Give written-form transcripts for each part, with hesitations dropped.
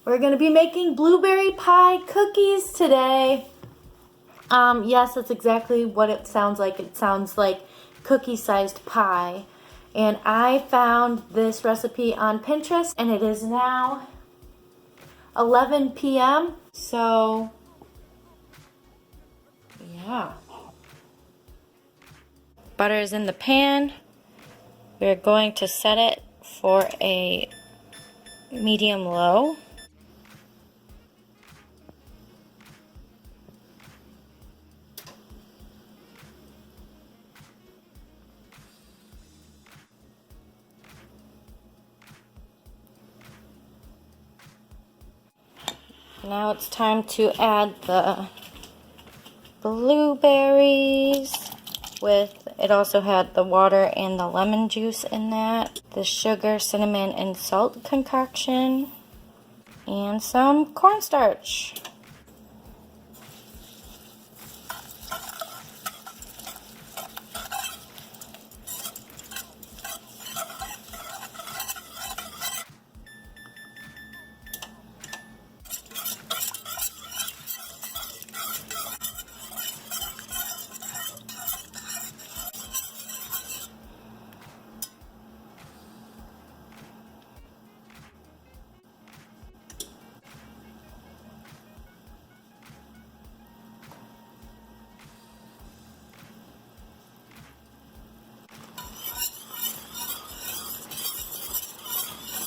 We're gonna be making blueberry pie cookies today. Yes, that's exactly what it sounds like. It sounds like cookie-sized pie. And I found this recipe on Pinterest, and it is now 11 p.m. So, yeah. Butter is in the pan. We're going to set it for a medium-low. Now it's time to add the blueberries it also had the water and the lemon juice in that, the sugar, cinnamon, and salt concoction, and some cornstarch.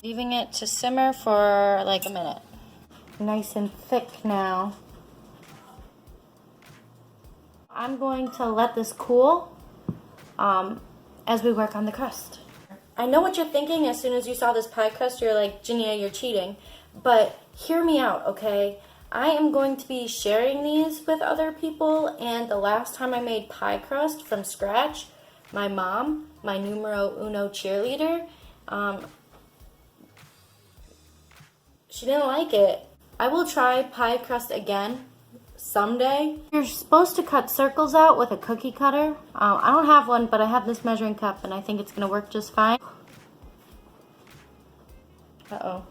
Leaving it to simmer for like a minute. Nice and thick now. I'm going to let this cool as we work on the crust. I know what you're thinking. As soon as you saw this pie crust, you're like, Jania, you're cheating. But hear me out, okay? I am going to be sharing these with other people, and the last time I made pie crust from scratch, my mom, my numero uno cheerleader, she didn't like it. I will try pie crust again someday. You're supposed to cut circles out with a cookie cutter. I don't have one, but I have this measuring cup, and I think it's going to work just fine. Uh-oh.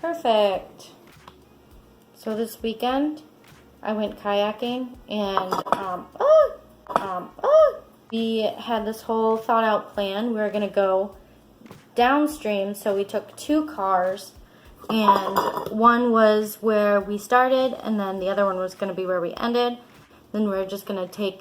Perfect. So this weekend, I went kayaking, and we had this whole thought out plan. We were going to go downstream, so we took 2 cars, and one was where we started, and then the other one was going to be where we ended. Then we were just going to take,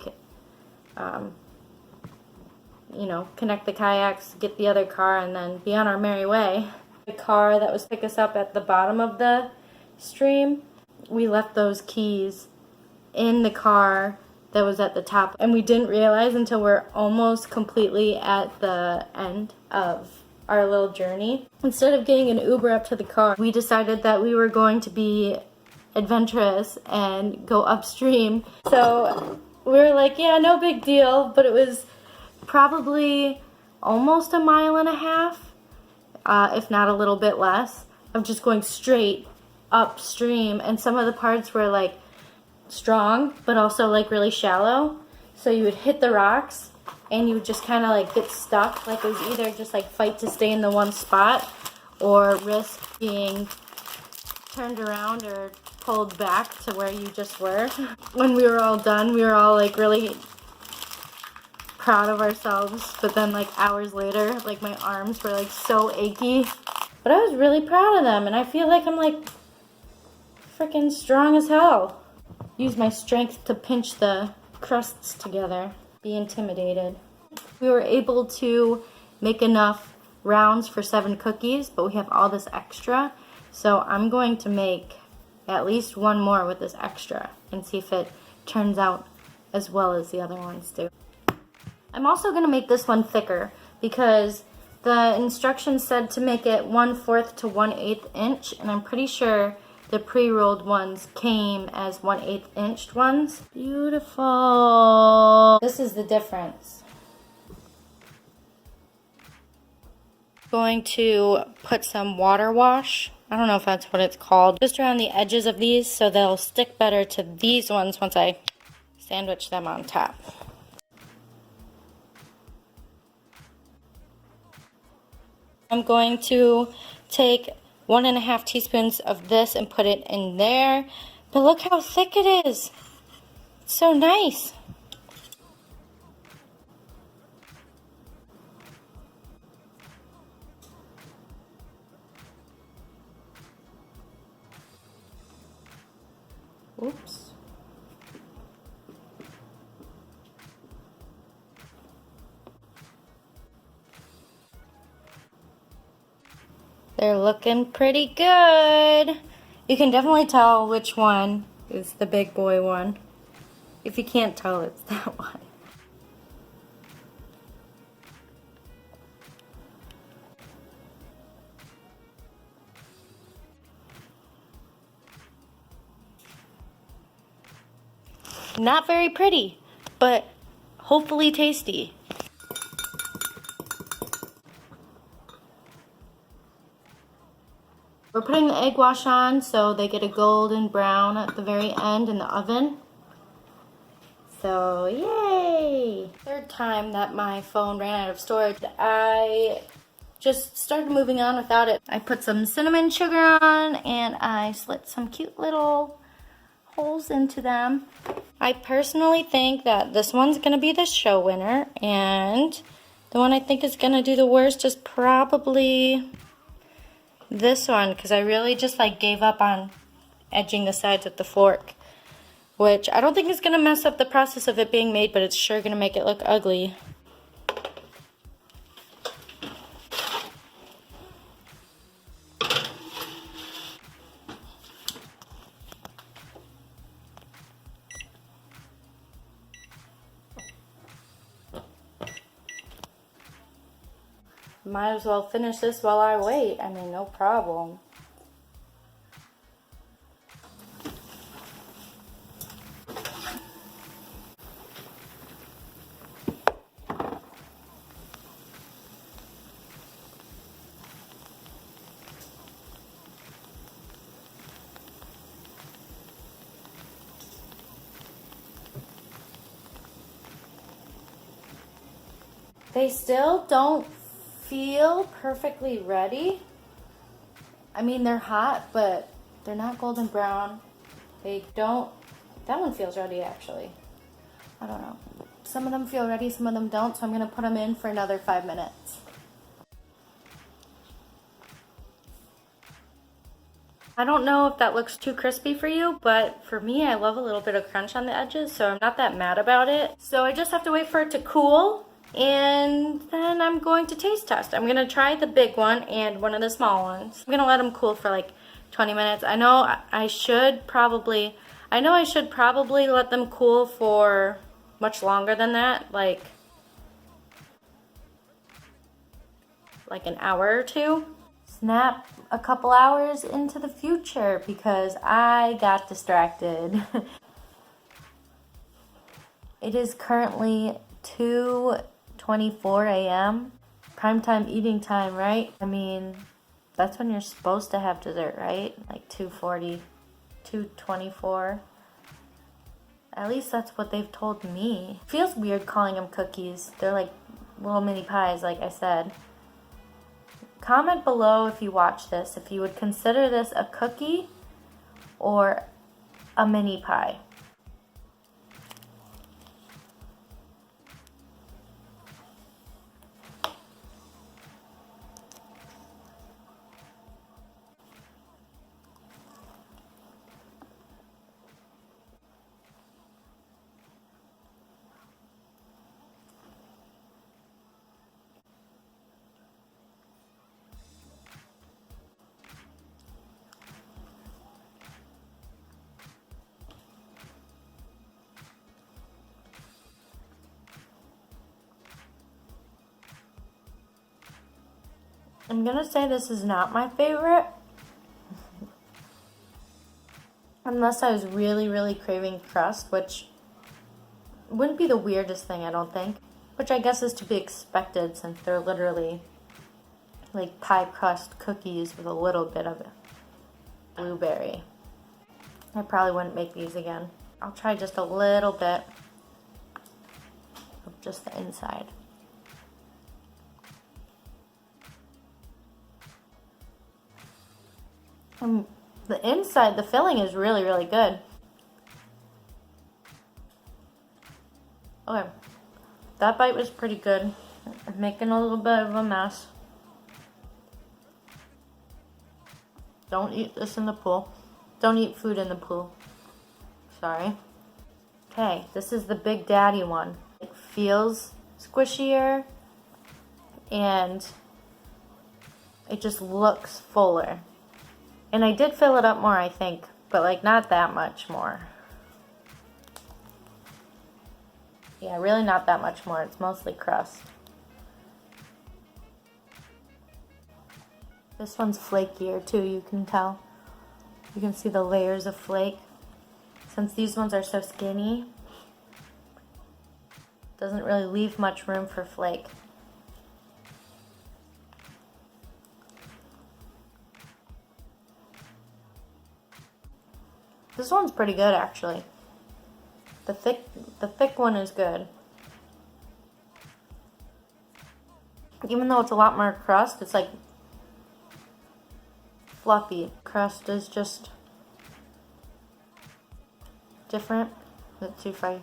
connect the kayaks, get the other car, and then be on our merry way. The car that was pick us up at the bottom of the stream, we left those keys in the car that was at the top, and we didn't realize until we're almost completely at the end of our little journey. Instead of getting an Uber up to the car, we decided that we were going to be adventurous and go upstream. So we were like, yeah, no big deal, but it was probably almost a mile and a half, if not a little bit less, of just going straight upstream. And some of the parts were like strong, but also like really shallow. So you would hit the rocks and you would just kind of like get stuck. Like it was either just like fight to stay in the one spot or risk being turned around or pulled back to where you just were. When we were all done, we were all like really proud of ourselves, but then like hours later, like my arms were like so achy. But I was really proud of them, and I feel like I'm like freaking strong as hell. Use my strength to pinch the crusts together. Be intimidated. We were able to make enough rounds for 7 cookies, but we have all this extra. So I'm going to make at least one more with this extra and see if it turns out as well as the other ones do. I'm also going to make this one thicker because the instructions said to make it 1/4 to 1/8 inch, and I'm pretty sure the pre-rolled ones came as 1/8 inch ones. Beautiful. This is the difference. Going to put some water wash, I don't know if that's what it's called, just around the edges of these so they'll stick better to these ones once I sandwich them on top. I'm going to take 1.5 teaspoons of this and put it in there. But look how thick it is. It's so nice. Oops. They're looking pretty good. You can definitely tell which one is the big boy one. If you can't tell, it's that one. Not very pretty, but hopefully tasty. We're putting the egg wash on so they get a golden brown at the very end in the oven. So, yay! Third time that my phone ran out of storage, I just started moving on without it. I put some cinnamon sugar on and I slit some cute little holes into them. I personally think that this one's gonna be the show winner, and the one I think is gonna do the worst is probably this one, because I really just like gave up on edging the sides with the fork, which I don't think is gonna mess up the process of it being made, but it's sure gonna make it look ugly. Might as well finish this while I wait. I mean, no problem. They still don't feel perfectly ready. I mean, they're hot, but they're not golden brown. They don't, that one feels ready actually. I don't know. Some of them feel ready, some of them don't, so I'm gonna put them in for another 5 minutes. I don't know if that looks too crispy for you, but for me, I love a little bit of crunch on the edges, so I'm not that mad about it. So I just have to wait for it to cool, and then I'm going to taste test. I'm gonna try the big one and one of the small ones. I'm gonna let them cool for like 20 minutes. I know I should probably let them cool for much longer than that, like an hour or two. Snap a couple hours into the future because I got distracted. It is currently 2:24 a.m. Primetime eating time, right? I mean, that's when you're supposed to have dessert, right? Like 2:40, 2:24. At least that's what they've told me. Feels weird calling them cookies. They're like little mini pies, like I said. Comment below if you watch this, if you would consider this a cookie or a mini pie. I'm gonna say this is not my favorite. Unless I was really, really craving crust, which wouldn't be the weirdest thing, I don't think. Which I guess is to be expected since they're literally like pie crust cookies with a little bit of blueberry. I probably wouldn't make these again. I'll try just a little bit of just the inside. The inside, the filling is really, really good. Okay, that bite was pretty good. I'm making a little bit of a mess. Don't eat this in the pool. Don't eat food in the pool. Sorry. Okay, this is the Big Daddy one. It feels squishier and it just looks fuller. And I did fill it up more, I think, but like not that much more. Yeah, really not that much more. It's mostly crust. This one's flakier too, you can tell. You can see the layers of flake. Since these ones are so skinny, doesn't really leave much room for flake. This one's pretty good actually. The thick one is good. Even though it's a lot more crust, it's like fluffy. Crust is just different. Let's see if I...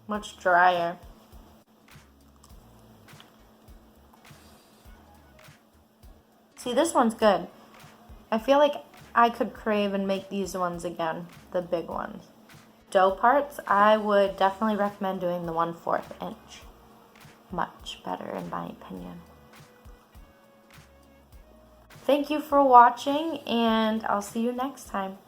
much drier. See, this one's good. I feel like I could crave and make these ones again, the big ones. Dough parts, I would definitely recommend doing the 1/4 inch. Much better in my opinion. Thank you for watching, and I'll see you next time.